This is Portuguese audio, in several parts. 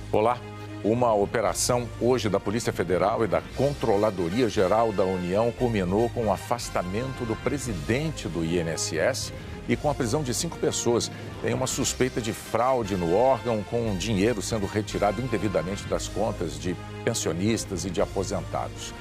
Olá, uma operação hoje da Polícia Federal e da Controladoria Geral da União culminou com o afastamento do presidente do INSS e com a prisão de 5 pessoas. Tem uma suspeita de fraude no órgão, com dinheiro sendo retirado indevidamente das contas de pensionistas e de aposentados.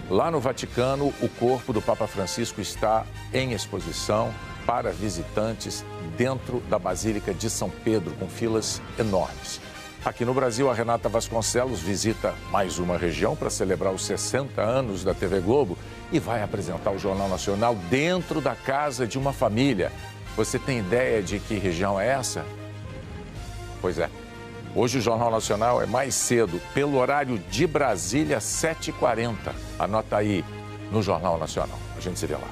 Lá no Vaticano, o corpo do Papa Francisco está em exposição para visitantes dentro da Basílica de São Pedro, com filas enormes. Aqui no Brasil, a Renata Vasconcelos visita mais uma região para celebrar os 60 anos da TV Globo e vai apresentar o Jornal Nacional dentro da casa de uma família. Você tem ideia de que região é essa? Pois é. Hoje o Jornal Nacional é mais cedo, pelo horário de Brasília, 7h40. Anota aí no Jornal Nacional. A gente se vê lá.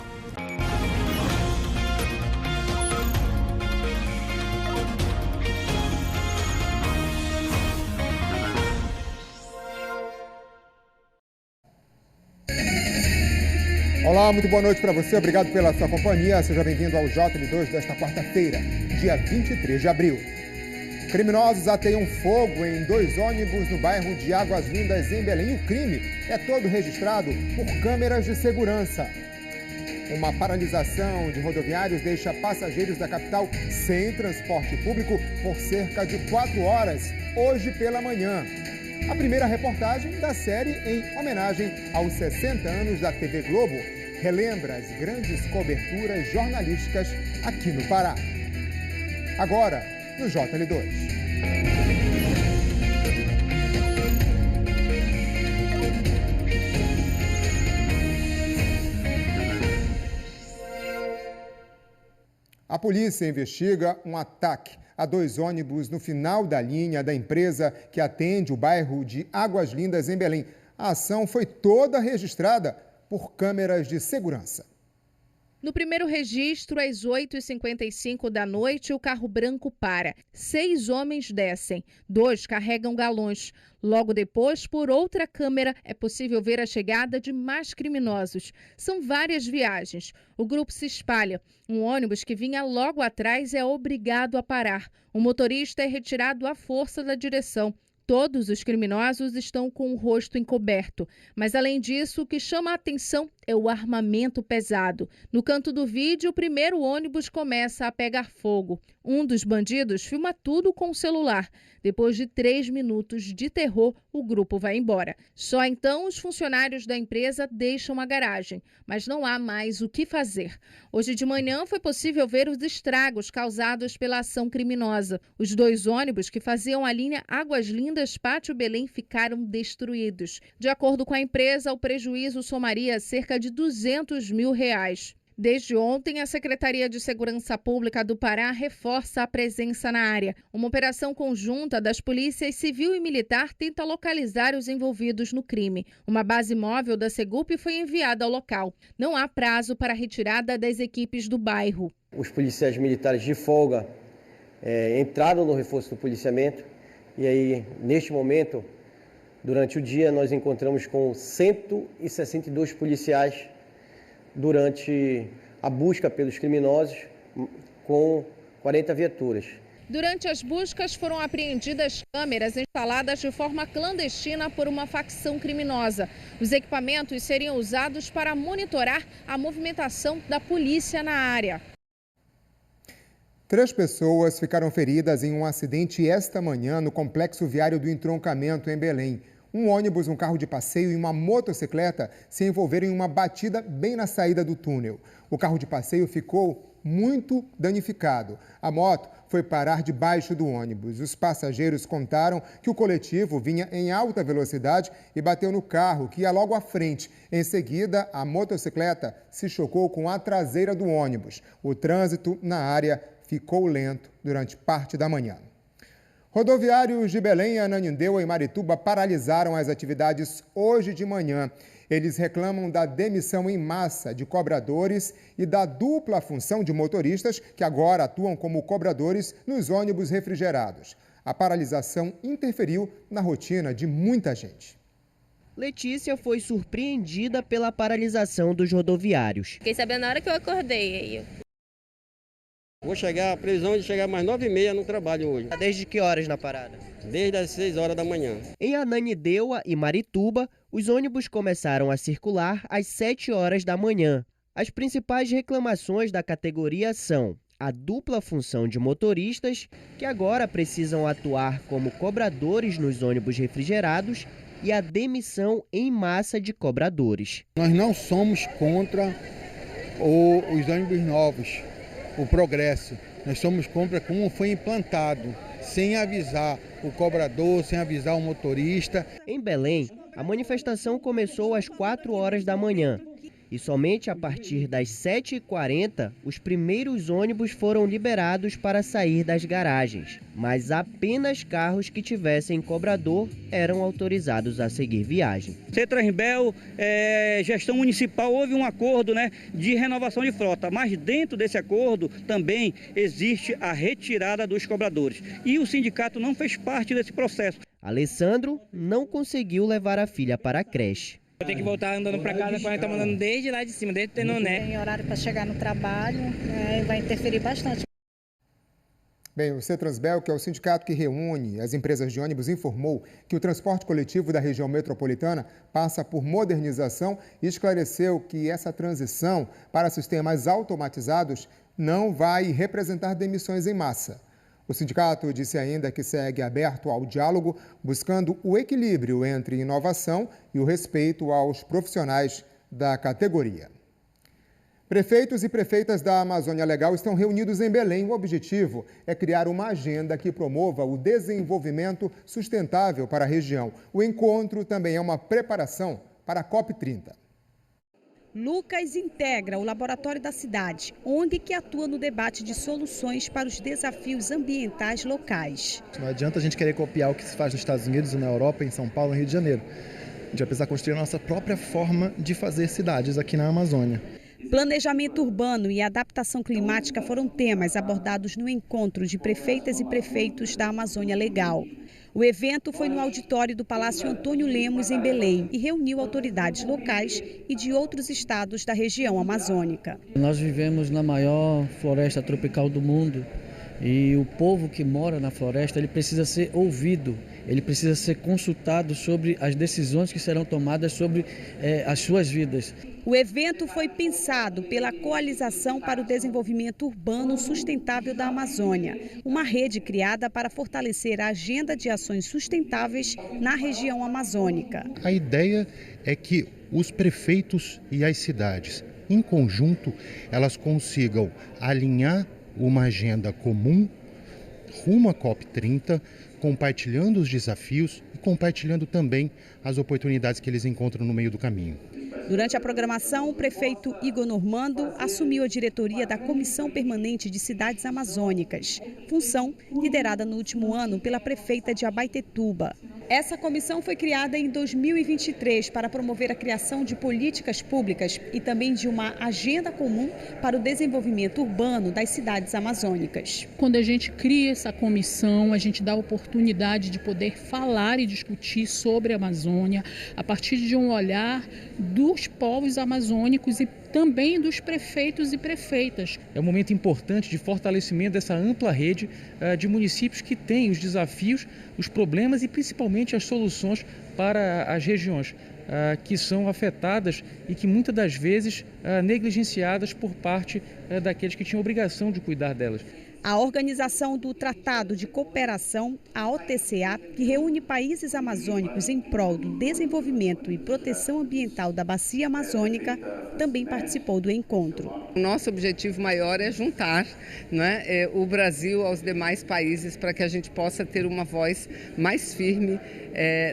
Olá, muito boa noite para você, obrigado pela sua companhia. Seja bem-vindo ao JL2 desta quarta-feira, dia 23 de abril. Criminosos ateiam fogo em 2 ônibus no bairro de Águas Lindas, em Belém. O crime é todo registrado por câmeras de segurança. Uma paralisação de rodoviários deixa passageiros da capital sem transporte público por cerca de 4 horas, hoje pela manhã. A primeira reportagem da série em homenagem aos 60 anos da TV Globo relembra as grandes coberturas jornalísticas aqui no Pará. Agora, no JL2. A polícia investiga um ataque a 2 ônibus no final da linha da empresa que atende o bairro de Águas Lindas, em Belém. A ação foi toda registrada por câmeras de segurança. No primeiro registro, às 8h55 da noite, o carro branco para. 6 homens descem, 2 carregam galões. Logo depois, por outra câmera, é possível ver a chegada de mais criminosos. São várias viagens. O grupo se espalha. Um ônibus que vinha logo atrás é obrigado a parar. O motorista é retirado à força da direção. Todos os criminosos estão com o rosto encoberto. Mas, além disso, o que chama a atenção é o armamento pesado. No canto do vídeo, o primeiro ônibus começa a pegar fogo. Um dos bandidos filma tudo com o celular. Depois de 3 minutos de terror, o grupo vai embora. Só então os funcionários da empresa deixam a garagem, mas não há mais o que fazer. Hoje de manhã foi possível ver os estragos causados pela ação criminosa. Os 2 ônibus que faziam a linha Águas Lindas Pátio Belém ficaram destruídos. De acordo com a empresa, o prejuízo somaria cerca de R$200 mil. Desde ontem, a Secretaria de Segurança Pública do Pará reforça a presença na área. Uma operação conjunta das polícias civil e militar tenta localizar os envolvidos no crime. Uma base móvel da Segup foi enviada ao local. Não há prazo para a retirada das equipes do bairro. Os policiais militares de folga entraram no reforço do policiamento e aí, neste momento, durante o dia, nós encontramos com 162 policiais durante a busca pelos criminosos, com 40 viaturas. Durante as buscas foram apreendidas câmeras instaladas de forma clandestina por uma facção criminosa. Os equipamentos seriam usados para monitorar a movimentação da polícia na área. 3 pessoas ficaram feridas em um acidente esta manhã no complexo viário do entroncamento em Belém. Um ônibus, um carro de passeio e uma motocicleta se envolveram em uma batida bem na saída do túnel. O carro de passeio ficou muito danificado. A moto foi parar debaixo do ônibus. Os passageiros contaram que o coletivo vinha em alta velocidade e bateu no carro, que ia logo à frente. Em seguida, a motocicleta se chocou com a traseira do ônibus. O trânsito na área ficou lento durante parte da manhã. Rodoviários de Belém, Ananindeua e Marituba paralisaram as atividades hoje de manhã. Eles reclamam da demissão em massa de cobradores e da dupla função de motoristas que agora atuam como cobradores nos ônibus refrigerados. A paralisação interferiu na rotina de muita gente. Letícia foi surpreendida pela paralisação dos rodoviários. Fiquei sabendo na hora que eu acordei. A previsão é de chegar mais 9h30 no trabalho hoje. Desde que horas na parada? Desde as 6 horas da manhã. Em Ananindeua e Marituba, os ônibus começaram a circular às 7 horas da manhã. As principais reclamações da categoria são a dupla função de motoristas, que agora precisam atuar como cobradores nos ônibus refrigerados, e a demissão em massa de cobradores. Nós não somos contra os ônibus novos, o progresso. Nós somos contra como foi implantado, sem avisar o cobrador, sem avisar o motorista. Em Belém, a manifestação começou às 4 horas da manhã. E somente a partir das 7h40, os primeiros ônibus foram liberados para sair das garagens. Mas apenas carros que tivessem cobrador eram autorizados a seguir viagem. Transbel, gestão municipal, houve um acordo, de renovação de frota, mas dentro desse acordo também existe a retirada dos cobradores. E o sindicato não fez parte desse processo. Alessandro não conseguiu levar a filha para a creche. Eu tenho que voltar andando para casa, quando está mandando desde lá de cima, desde o Tenoné. Tem horário para chegar no trabalho, vai interferir bastante. Bem, o Cetransbel, que é o sindicato que reúne as empresas de ônibus, informou que o transporte coletivo da região metropolitana passa por modernização e esclareceu que essa transição para sistemas automatizados não vai representar demissões em massa. O sindicato disse ainda que segue aberto ao diálogo, buscando o equilíbrio entre inovação e o respeito aos profissionais da categoria. Prefeitos e prefeitas da Amazônia Legal estão reunidos em Belém. O objetivo é criar uma agenda que promova o desenvolvimento sustentável para a região. O encontro também é uma preparação para a COP30. Lucas integra o Laboratório da Cidade, ONG que atua no debate de soluções para os desafios ambientais locais. Não adianta a gente querer copiar o que se faz nos Estados Unidos, na Europa, em São Paulo, no Rio de Janeiro. A gente vai precisar construir a nossa própria forma de fazer cidades aqui na Amazônia. Planejamento urbano e adaptação climática foram temas abordados no encontro de prefeitas e prefeitos da Amazônia Legal. O evento foi no auditório do Palácio Antônio Lemos, em Belém, e reuniu autoridades locais e de outros estados da região amazônica. Nós vivemos na maior floresta tropical do mundo e o povo que mora na floresta, ele precisa ser ouvido, ele precisa ser consultado sobre as decisões que serão tomadas sobre as suas vidas. O evento foi pensado pela Coalização para o Desenvolvimento Urbano Sustentável da Amazônia, uma rede criada para fortalecer a agenda de ações sustentáveis na região amazônica. A ideia é que os prefeitos e as cidades, em conjunto, elas consigam alinhar uma agenda comum rumo à COP30, compartilhando os desafios e compartilhando também as oportunidades que eles encontram no meio do caminho. Durante a programação, o prefeito Igor Normando assumiu a diretoria da Comissão Permanente de Cidades Amazônicas, função liderada no último ano pela prefeita de Abaetetuba. Essa comissão foi criada em 2023 para promover a criação de políticas públicas e também de uma agenda comum para o desenvolvimento urbano das cidades amazônicas. Quando a gente cria essa comissão, a gente dá a oportunidade de poder falar e discutir sobre a Amazônia a partir de um olhar dos povos amazônicos e também dos prefeitos e prefeitas. É um momento importante de fortalecimento dessa ampla rede de municípios que têm os desafios, os problemas e principalmente as soluções para as regiões que são afetadas e que muitas das vezes negligenciadas por parte daqueles que tinham obrigação de cuidar delas. A organização do Tratado de Cooperação, a OTCA, que reúne países amazônicos em prol do desenvolvimento e proteção ambiental da bacia amazônica, também participou do encontro. O nosso objetivo maior é juntar o Brasil aos demais países para que a gente possa ter uma voz mais firme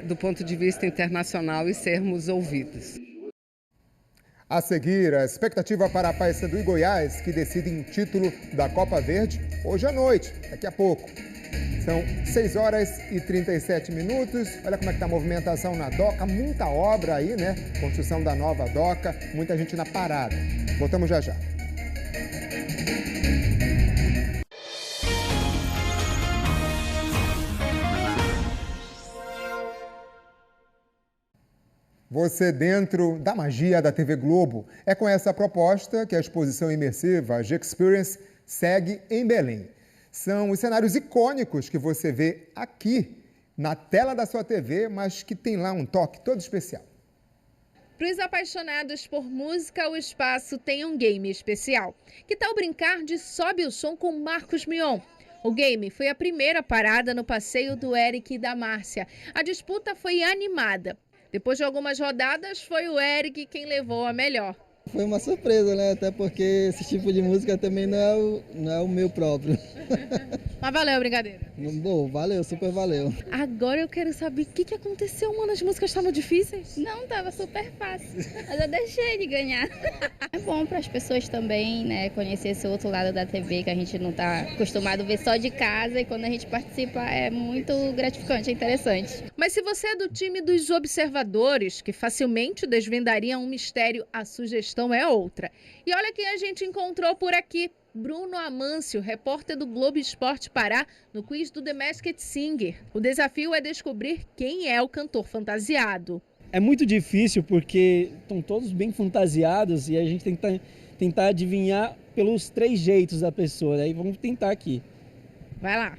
do ponto de vista internacional e sermos ouvidos. A seguir, a expectativa para a Paysandu e Goiás, que decidem título da Copa Verde hoje à noite, daqui a pouco. São 6h37. Olha como é que está a movimentação na doca, muita obra aí, Construção da nova doca, muita gente na parada. Voltamos já já. Você dentro da magia da TV Globo. É com essa proposta que a exposição imersiva G-Experience segue em Belém. São os cenários icônicos que você vê aqui na tela da sua TV, mas que tem lá um toque todo especial. Para os apaixonados por música, o espaço tem um game especial. Que tal brincar de Sobe o Som com Marcos Mion? O game foi a primeira parada no passeio do Eric e da Márcia. A disputa foi animada. Depois de algumas rodadas, foi o Eric quem levou a melhor. Foi uma surpresa, né? Até porque esse tipo de música também não é o meu próprio. Mas valeu a brincadeira. Bom, valeu, super valeu. Agora eu quero saber o que aconteceu, mano. As músicas estavam difíceis? Não, tava super fácil. Mas eu deixei de ganhar. É bom para as pessoas também, né? Conhecer esse outro lado da TV que a gente não tá acostumado a ver só de casa. E quando a gente participa é muito gratificante, é interessante. Mas se você é do time dos observadores, que facilmente desvendariam um mistério, a sugestão é outra. E olha quem a gente encontrou por aqui. Bruno Amâncio, repórter do Globo Esporte Pará, no quiz do The Masked Singer. O desafio é descobrir quem é o cantor fantasiado. É muito difícil porque estão todos bem fantasiados e a gente tem que tentar adivinhar pelos 3 jeitos da pessoa. Aí vamos tentar aqui. Vai lá.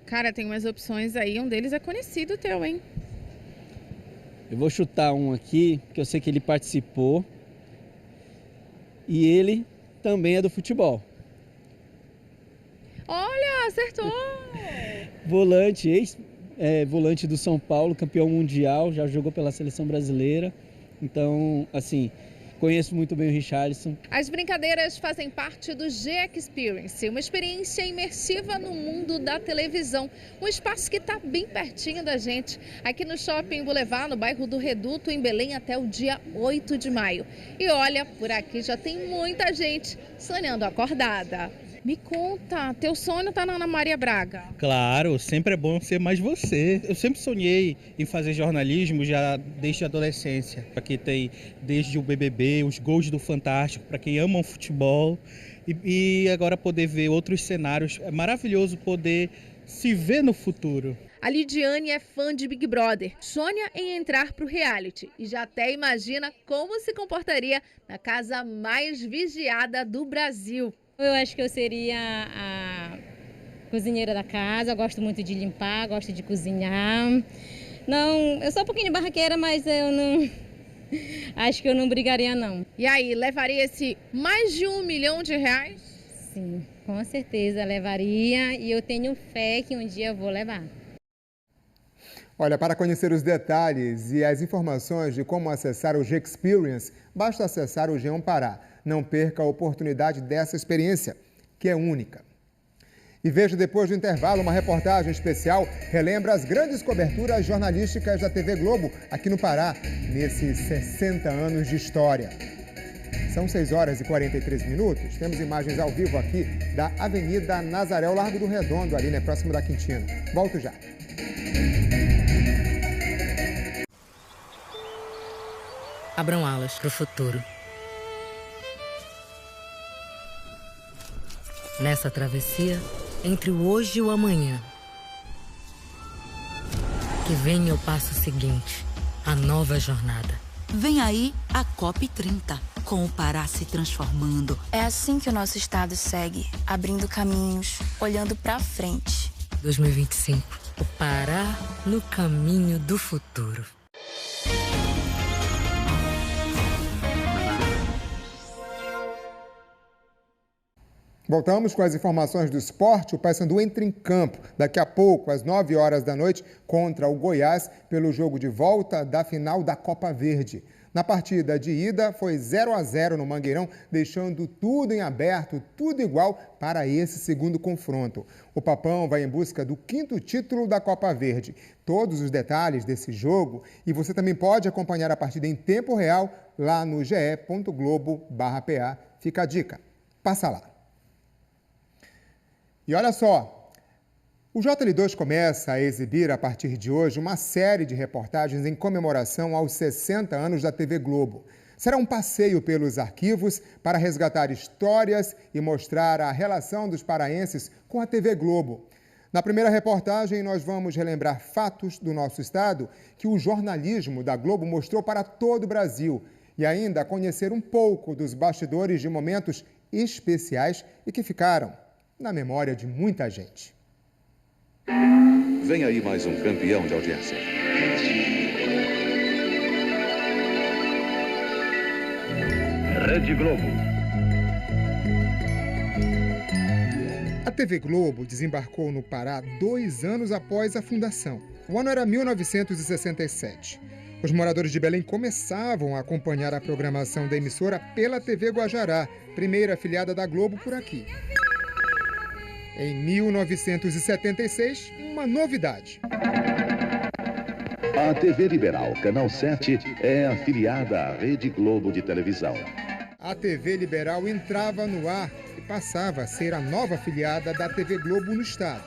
Cara, tem umas opções aí, um deles é conhecido teu, hein? Eu vou chutar um aqui, que eu sei que ele participou. E ele também é do futebol. Olha, acertou! Volante, volante do São Paulo, campeão mundial, já jogou pela seleção brasileira. Então, assim, conheço muito bem o Richarlison. As brincadeiras fazem parte do G-Experience, uma experiência imersiva no mundo da televisão. Um espaço que está bem pertinho da gente, aqui no Shopping Boulevard, no bairro do Reduto, em Belém, até o dia 8 de maio. E olha, por aqui já tem muita gente sonhando acordada. Me conta, teu sonho tá na Ana Maria Braga? Claro, sempre é bom ser mais você. Eu sempre sonhei em fazer jornalismo já desde a adolescência. Para quem tem desde o BBB, os gols do Fantástico, para quem ama o futebol e agora poder ver outros cenários. É maravilhoso poder se ver no futuro. A Lidiane é fã de Big Brother, sonha em entrar para o reality e já até imagina como se comportaria na casa mais vigiada do Brasil. Eu acho que eu seria a cozinheira da casa, eu gosto muito de limpar, gosto de cozinhar. Não, eu sou um pouquinho barraqueira, mas eu não... Acho que eu não brigaria, não. E aí, levaria esse mais de R$1 milhão? Sim, com certeza levaria e eu tenho fé que um dia eu vou levar. Olha, para conhecer os detalhes e as informações de como acessar o G-Experience, basta acessar o G1 Pará. Não perca a oportunidade dessa experiência, que é única. E veja depois do intervalo uma reportagem especial relembra as grandes coberturas jornalísticas da TV Globo aqui no Pará, nesses 60 anos de história. São 6h43. Temos imagens ao vivo aqui da Avenida Nazaré, ao Largo do Redondo, ali, né, próximo da Quintina. Volto já. Abram alas para o futuro. Nessa travessia, entre o hoje e o amanhã. Que venha o passo seguinte, a nova jornada. Vem aí a COP30, com o Pará se transformando. É assim que o nosso estado segue, abrindo caminhos, olhando para frente. 2025, o Pará no caminho do futuro. Voltamos com as informações do esporte. O Paysandu entra em campo daqui a pouco, às 9h, contra o Goiás, pelo jogo de volta da final da Copa Verde. Na partida de ida, foi 0-0 no Mangueirão, deixando tudo em aberto, tudo igual para esse segundo confronto. O Papão vai em busca do 5º título da Copa Verde. Todos os detalhes desse jogo e você também pode acompanhar a partida em tempo real lá no ge.globo/PA. Fica a dica. Passa lá. E olha só, o JL2 começa a exibir a partir de hoje uma série de reportagens em comemoração aos 60 anos da TV Globo. Será um passeio pelos arquivos para resgatar histórias e mostrar a relação dos paraenses com a TV Globo. Na primeira reportagem, nós vamos relembrar fatos do nosso estado que o jornalismo da Globo mostrou para todo o Brasil e ainda conhecer um pouco dos bastidores de momentos especiais e que ficaram na memória de muita gente. Vem aí mais um campeão de audiência. Rede Globo. A TV Globo desembarcou no Pará 2 anos após a fundação. O ano era 1967. Os moradores de Belém começavam a acompanhar a programação da emissora pela TV Guajará, primeira afiliada da Globo por aqui. Em 1976, uma novidade. A TV Liberal, Canal 7, é afiliada à Rede Globo de televisão. A TV Liberal entrava no ar e passava a ser a nova afiliada da TV Globo no estado.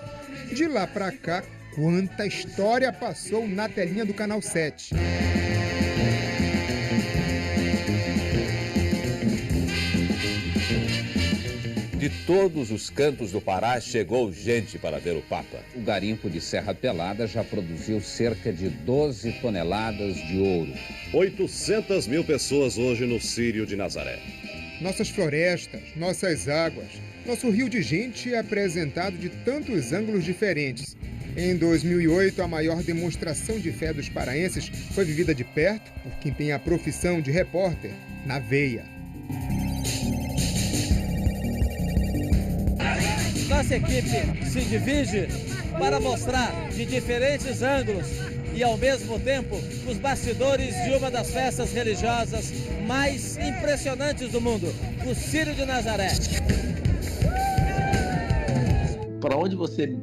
De lá para cá, quanta história passou na telinha do Canal 7. De todos os cantos do Pará chegou gente para ver o Papa. O garimpo de Serra Pelada já produziu cerca de 12 toneladas de ouro. 800 mil pessoas hoje no Círio de Nazaré. Nossas florestas, nossas águas, nosso rio de gente é apresentado de tantos ângulos diferentes. Em 2008, a maior demonstração de fé dos paraenses foi vivida de perto por quem tem a profissão de repórter na veia. Nossa equipe se divide para mostrar de diferentes ângulos e, ao mesmo tempo, os bastidores de uma das festas religiosas mais impressionantes do mundo, o Círio de Nazaré. Para onde você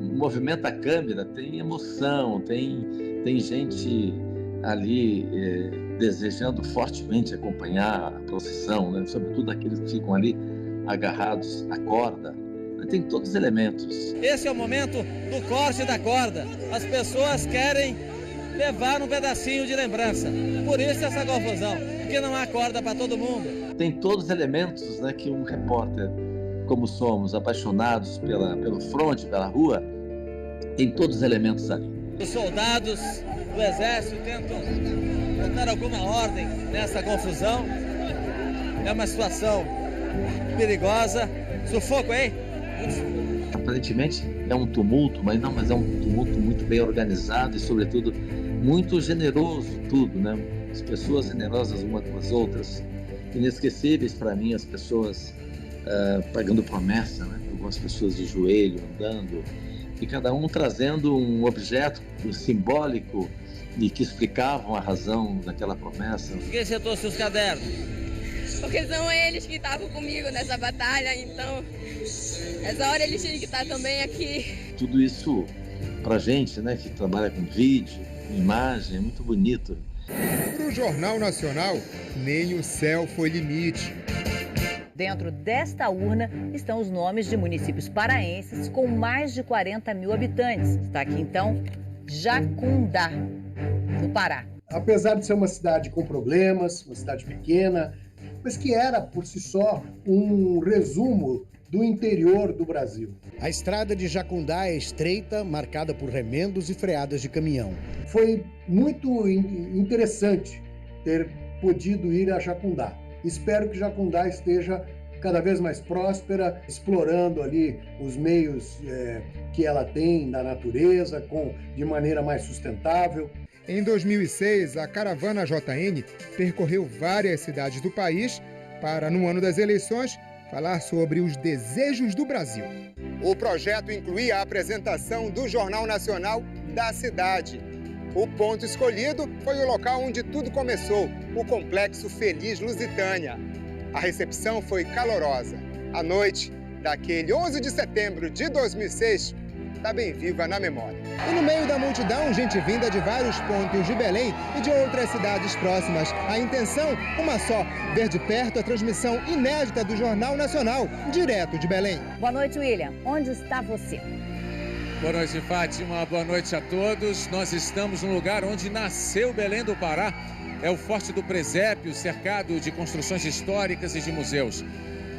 movimenta a câmera, tem emoção, tem gente ali desejando fortemente acompanhar a procissão, né? Sobretudo aqueles que ficam ali agarrados à corda. Tem todos os elementos. Esse é o momento do corte da corda. As pessoas querem levar um pedacinho de lembrança. Por isso essa confusão, porque não há corda para todo mundo. Tem todos os elementos, né, que um repórter, como somos, apaixonados pelo fronte, pela rua, tem todos os elementos ali. Os soldados do exército tentam botar alguma ordem nessa confusão. É uma situação perigosa. Sufoco, hein? Aparentemente é um tumulto, mas é um tumulto muito bem organizado e, sobretudo, muito generoso tudo, né? As pessoas generosas umas com as outras, inesquecíveis para mim, as pessoas pagando promessa, né? Algumas pessoas de joelho, andando, e cada um trazendo um objeto simbólico e que explicavam a razão daquela promessa. Por que você trouxe os cadernos? Porque são eles que estavam comigo nessa batalha, então essa hora eles tinham que estar também aqui. Tudo isso pra gente, né, que trabalha com vídeo, imagem, é muito bonito. Para o Jornal Nacional, nem o céu foi limite. Dentro desta urna estão os nomes de municípios paraenses com mais de 40 mil habitantes. Está aqui então Jacundá, no Pará. Apesar de ser uma cidade com problemas, uma cidade pequena, mas que era, por si só, um resumo do interior do Brasil. A estrada de Jacundá é estreita, marcada por remendos e freadas de caminhão. Foi muito interessante ter podido ir a Jacundá. Espero que Jacundá esteja cada vez mais próspera, explorando ali os meios que ela tem da natureza, de maneira mais sustentável. Em 2006, a caravana JN percorreu várias cidades do país para, no ano das eleições, falar sobre os desejos do Brasil. O projeto incluía a apresentação do Jornal Nacional da cidade. O ponto escolhido foi o local onde tudo começou, o Complexo Feliz Lusitânia. A recepção foi calorosa. A noite daquele 11 de setembro de 2006 está bem viva na memória. E no meio da multidão, gente vinda de vários pontos de Belém e de outras cidades próximas. A intenção, uma só, ver de perto a transmissão inédita do Jornal Nacional, direto de Belém. Boa noite, William. Onde está você? Boa noite, Fátima. Boa noite a todos. Nós estamos no lugar onde nasceu Belém do Pará. É o Forte do Presépio, cercado de construções históricas e de museus.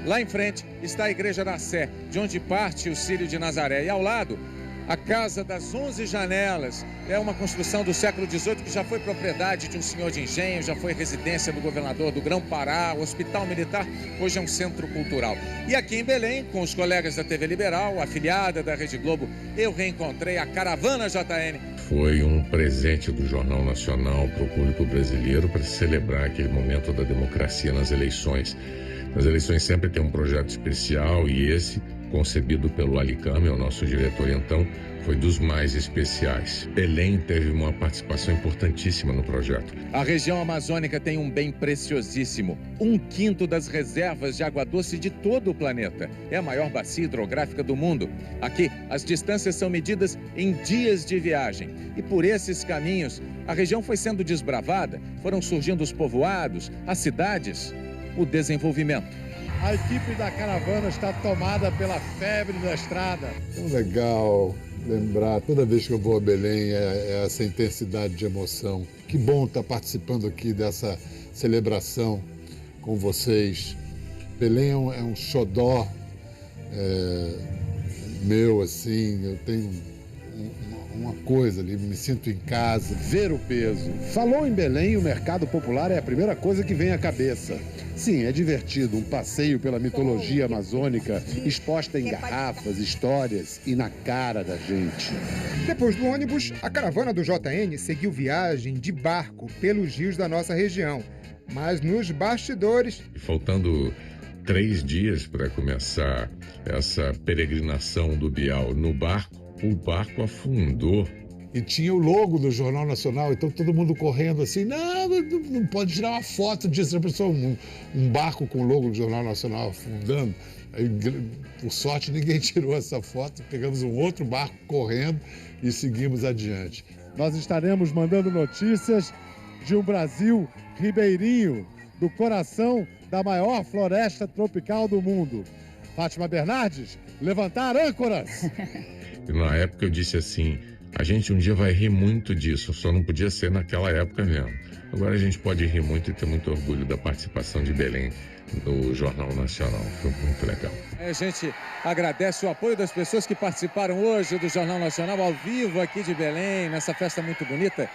Lá em frente está a Igreja da Sé, de onde parte o Círio de Nazaré. E ao lado, A Casa das 11 Janelas é uma construção do século XVIII que já foi propriedade de um senhor de engenho, já foi residência do governador do Grão-Pará, o Hospital Militar, hoje é um centro cultural. E aqui em Belém, com os colegas da TV Liberal, afiliada da Rede Globo, eu reencontrei a Caravana JN. Foi um presente do Jornal Nacional para o público brasileiro para celebrar aquele momento da democracia nas eleições. Nas eleições sempre tem um projeto especial e esse, concebido pelo Alicame, o nosso diretor então, foi dos mais especiais. Belém teve uma participação importantíssima no projeto. A região amazônica tem um bem preciosíssimo, 1/5 das reservas de água doce de todo o planeta. É a maior bacia hidrográfica do mundo. Aqui, as distâncias são medidas em dias de viagem. E por esses caminhos, a região foi sendo desbravada, foram surgindo os povoados, as cidades, o desenvolvimento. A equipe da caravana está tomada pela febre da estrada. Tão legal lembrar, toda vez que eu vou a Belém, é essa intensidade de emoção. Que bom estar participando aqui dessa celebração com vocês. Belém é um xodó meu, assim, eu tenho uma coisa ali, me sinto em casa. Ver o peso. Falou em Belém, o mercado popular é a primeira coisa que vem à cabeça. Sim, é divertido, um passeio pela mitologia amazônica, exposta em garrafas, histórias e na cara da gente. Depois do ônibus, a caravana do JN seguiu viagem de barco pelos rios da nossa região. Mas nos bastidores... Faltando 3 dias para começar essa peregrinação do Bial no barco, o barco afundou. E tinha o logo do Jornal Nacional, então todo mundo correndo assim, não pode tirar uma foto disso, a pessoa, um barco com o logo do Jornal Nacional afundando. Aí, por sorte, ninguém tirou essa foto, pegamos um outro barco correndo e seguimos adiante. Nós estaremos mandando notícias de um Brasil ribeirinho, do coração da maior floresta tropical do mundo. Fátima Bernardes, levantar âncoras! E na época eu disse assim, a gente um dia vai rir muito disso, só não podia ser naquela época mesmo. Agora a gente pode rir muito e ter muito orgulho da participação de Belém no Jornal Nacional. Foi muito legal. A gente agradece o apoio das pessoas que participaram hoje do Jornal Nacional ao vivo aqui de Belém, nessa festa muito bonita.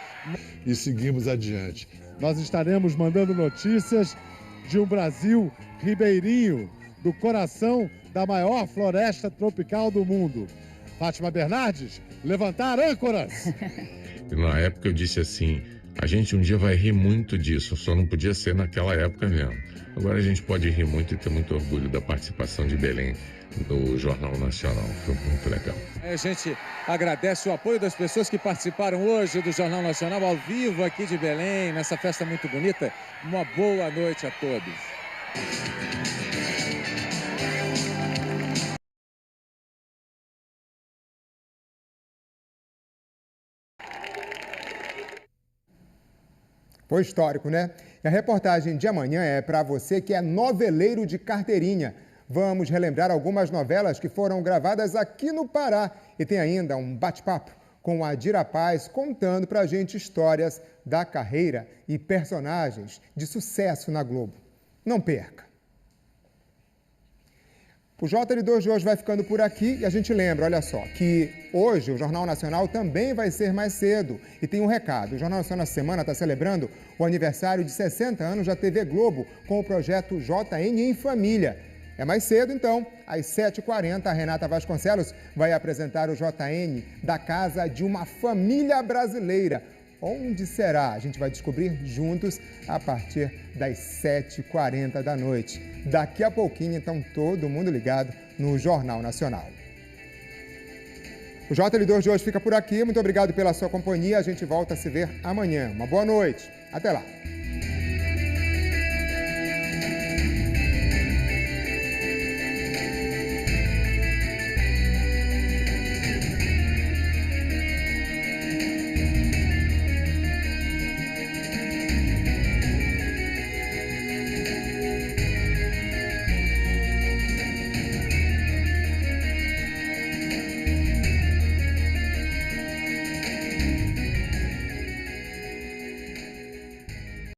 E seguimos adiante. Nós estaremos mandando notícias de um Brasil ribeirinho, do coração da maior floresta tropical do mundo. Fátima Bernardes, levantar âncoras! E na época eu disse assim, a gente um dia vai rir muito disso, só não podia ser naquela época mesmo. Agora a gente pode rir muito e ter muito orgulho da participação de Belém no Jornal Nacional. Foi muito legal. A gente agradece o apoio das pessoas que participaram hoje do Jornal Nacional ao vivo aqui de Belém, nessa festa muito bonita. Uma boa noite a todos. Foi histórico, né? E a reportagem de amanhã é para você que é noveleiro de carteirinha. Vamos relembrar algumas novelas que foram gravadas aqui no Pará. E tem ainda um bate-papo com a Dira Paz contando para a gente histórias da carreira e personagens de sucesso na Globo. Não perca! O JL2 de hoje vai ficando por aqui e a gente lembra, olha só, que hoje o Jornal Nacional também vai ser mais cedo. E tem um recado, o Jornal Nacional essa semana está celebrando o aniversário de 60 anos da TV Globo com o projeto JN em Família. É mais cedo, então, às 7h40, a Renata Vasconcelos vai apresentar o JN da Casa de uma Família Brasileira. Onde será? A gente vai descobrir juntos a partir das 7h40 da noite. Daqui a pouquinho, então, todo mundo ligado no Jornal Nacional. O JL2 de hoje fica por aqui. Muito obrigado pela sua companhia. A gente volta a se ver amanhã. Uma boa noite. Até lá.